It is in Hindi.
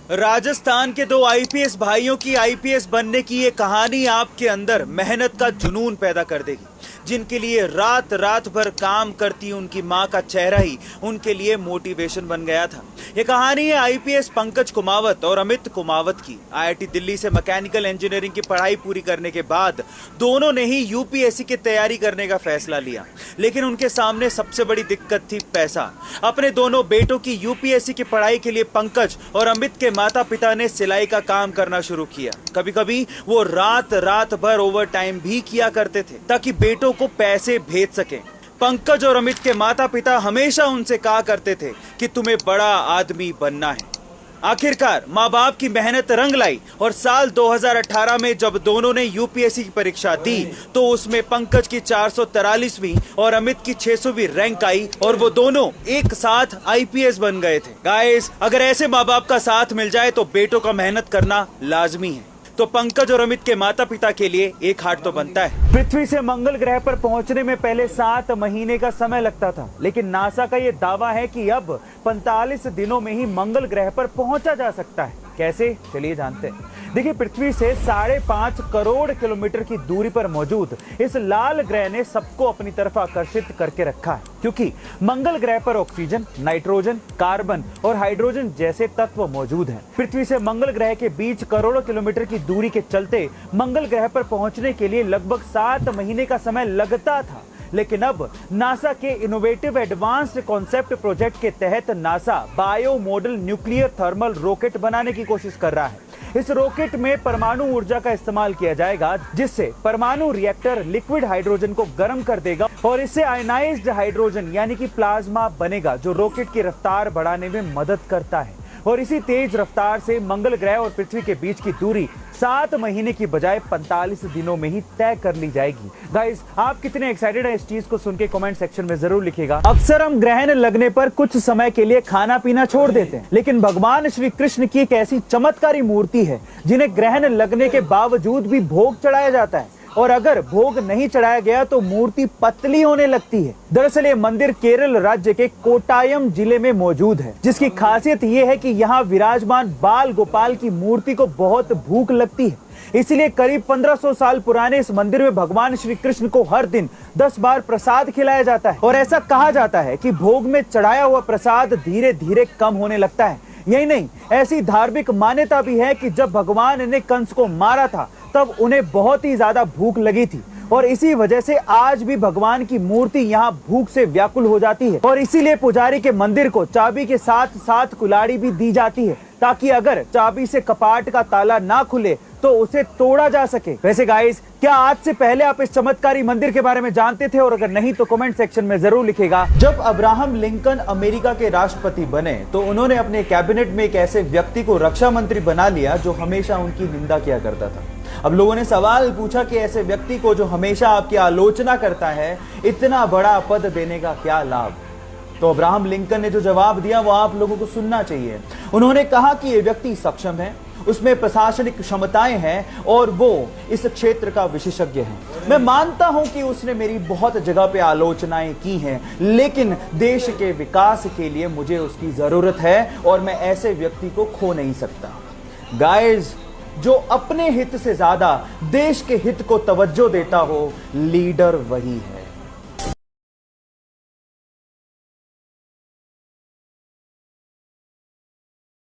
राजस्थान के दो आईपीएस भाइयों की आईपीएस बनने की ये कहानी आपके अंदर मेहनत का जुनून पैदा कर देगी। जिनके लिए रात रात भर काम करती उनकी मां का चेहरा ही उनके लिए मोटिवेशन बन गया था। ये कहानी है आईपीएस पंकज कुमावत और अमित कुमावत की। आईआईटी दिल्ली से मैकेनिकल इंजीनियरिंग की पढ़ाई पूरी करने के बाद दोनों ने ही यूपीएससी की तैयारी करने का फैसला लिया, लेकिन उनके सामने सबसे बड़ी दिक्कत थी पैसा। अपने दोनों बेटों की यूपीएससी की पढ़ाई के लिए पंकज और अमित के माता पिता ने सिलाई का काम करना शुरू किया। कभी कभी वो रात रात भर ओवर टाइम भी किया करते थे ताकि बेटों को पैसे भेज सकें। पंकज और अमित के माता पिता हमेशा उनसे कहा करते थे कि तुम्हें बड़ा आदमी बनना है। आखिरकार माँ बाप की मेहनत रंग लाई और साल 2018 में जब दोनों ने यूपीएससी की परीक्षा दी तो उसमें पंकज की 443वीं और अमित की 600वीं रैंक आई और वो दोनों एक साथ आईपीएस बन गए थे। गाइस, अगर ऐसे माँ बाप का साथ मिल जाए तो बेटों का मेहनत करना लाजमी है। तो पंकज और अमित के माता पिता के लिए एक हार्ट तो बनता है। पृथ्वी से मंगल ग्रह पर पहुंचने में पहले 7 महीने का समय लगता था, लेकिन नासा का यह दावा है कि अब 45 दिनों में ही मंगल ग्रह पर पहुंचा जा सकता है। कैसे, चलिए जानते हैं। देखिए, पृथ्वी से 5.5 करोड़ किलोमीटर की दूरी पर मौजूद इस लाल ग्रह ने सबको अपनी तरफ आकर्षित करके रखा है, क्योंकि मंगल ग्रह पर ऑक्सीजन, नाइट्रोजन, कार्बन और हाइड्रोजन जैसे तत्व मौजूद हैं। पृथ्वी से मंगल ग्रह के बीच करोड़ों किलोमीटर की दूरी के चलते मंगल ग्रह पर पहुंचने के लिए लगभग 7 महीने का समय लगता था, लेकिन अब नासा के इनोवेटिव एडवांस्ड कॉन्सेप्ट प्रोजेक्ट के तहत NASA bio model nuclear thermal rocket बनाने की कोशिश कर रहा है। इस रॉकेट में परमाणु ऊर्जा का इस्तेमाल किया जाएगा, जिससे परमाणु रिएक्टर लिक्विड हाइड्रोजन को गर्म कर देगा और इससे आयनाइज्ड हाइड्रोजन यानी कि प्लाज्मा बनेगा, जो रॉकेट की रफ्तार बढ़ाने में मदद करता है। और इसी तेज रफ्तार से मंगल ग्रह और पृथ्वी के बीच की दूरी 7 महीने की बजाय 45 दिनों में ही तय कर ली जाएगी। गाइस, आप कितने एक्साइटेड हैं इस चीज को सुन के कमेंट सेक्शन में जरूर लिखिएगा। अक्सर हम ग्रहण लगने पर कुछ समय के लिए खाना पीना छोड़ देते हैं, लेकिन भगवान श्री कृष्ण की एक ऐसी चमत्कारी मूर्ति है जिन्हें ग्रहण लगने के बावजूद भी भोग चढ़ाया जाता है, और अगर भोग नहीं चढ़ाया गया तो मूर्ति पतली होने लगती है। दरअसल ये मंदिर केरल राज्य के कोट्टायम जिले में मौजूद है, जिसकी खासियत ये है कि यहाँ विराजमान बाल गोपाल की मूर्ति को बहुत भूख लगती है। इसलिए करीब 1500 साल पुराने इस मंदिर में भगवान श्री कृष्ण को हर दिन 10 बार प्रसाद खिलाया जाता है, और ऐसा कहा जाता है कि भोग में चढ़ाया हुआ प्रसाद धीरे धीरे कम होने लगता है। यही नहीं, ऐसी धार्मिक मान्यता भी है कि जब भगवान ने कंस को मारा था तब उन्हें बहुत ही ज्यादा भूख लगी थी, और इसी वजह से आज भी भगवान की मूर्ति यहाँ भूख से व्याकुल हो जाती है। और इसीलिए पुजारी के मंदिर को चाबी के साथ साथ कुल्हाड़ी भी दी जाती है, ताकि अगर चाबी से कपाट का ताला ना खुले तो उसे तोड़ा जा सके। वैसे गाइस, क्या आज से पहले आप इस चमत्कारी मंदिर के बारे में जानते थे? और अगर नहीं तो कमेंट सेक्शन में जरूर लिखिएगा। जब अब्राहम लिंकन अमेरिका के राष्ट्रपति बने तो उन्होंने अपने कैबिनेट में एक ऐसे व्यक्ति को रक्षा मंत्री बना लिया जो हमेशा उनकी निंदा किया करता था। अब लोगों ने सवाल पूछा कि ऐसे व्यक्ति को जो हमेशा आपकी आलोचना करता है, इतना बड़ा पद देने का क्या लाभ? तो अब्राहम लिंकन ने जो जवाब दिया वो आप लोगों को सुनना चाहिए। उन्होंने कहा कि ये व्यक्ति सक्षम है, उसमें प्रशासनिक क्षमताएं हैं और वो इस क्षेत्र का विशेषज्ञ है। मैं मानता हूं कि उसने मेरी बहुत जगह पे आलोचनाएं की हैं, लेकिन देश के विकास के लिए मुझे उसकी जरूरत है और मैं ऐसे व्यक्ति को खो नहीं सकता। गाइस, जो अपने हित से ज्यादा देश के हित को तवज्जो देता हो, लीडर वही है।